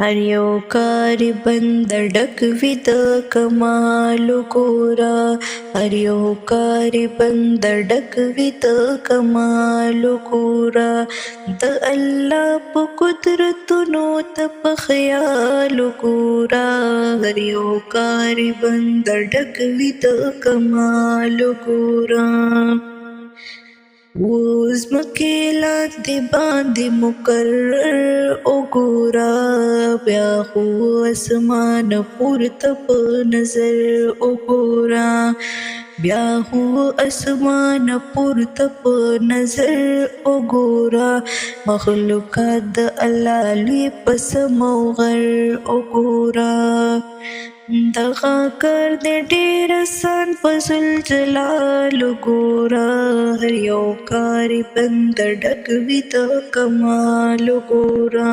हर यो कारी बंदर duck with कमालु कोरा। हर यो कारी बंदर डक विद कमालु कोरा। द अल्लाह प कुदरत नो तप ख्यालु कोरा। हर यो कारी बंदर डक विद कमालु कोरा। मकेला दे बांधे मुकर्रर ओ गोरा। ब्याहू आसमान पुरतप नजर ओ गोरा। ब्याहू आसमान पुरतप नजर ओ गोरा। मखलूकात अल्लाह पसमौगर ओ गोरा। दगा कर दे ढेर सान फजुल जलाल गोरा। हर यो कारी बंदर डक विद कमाल गोरा।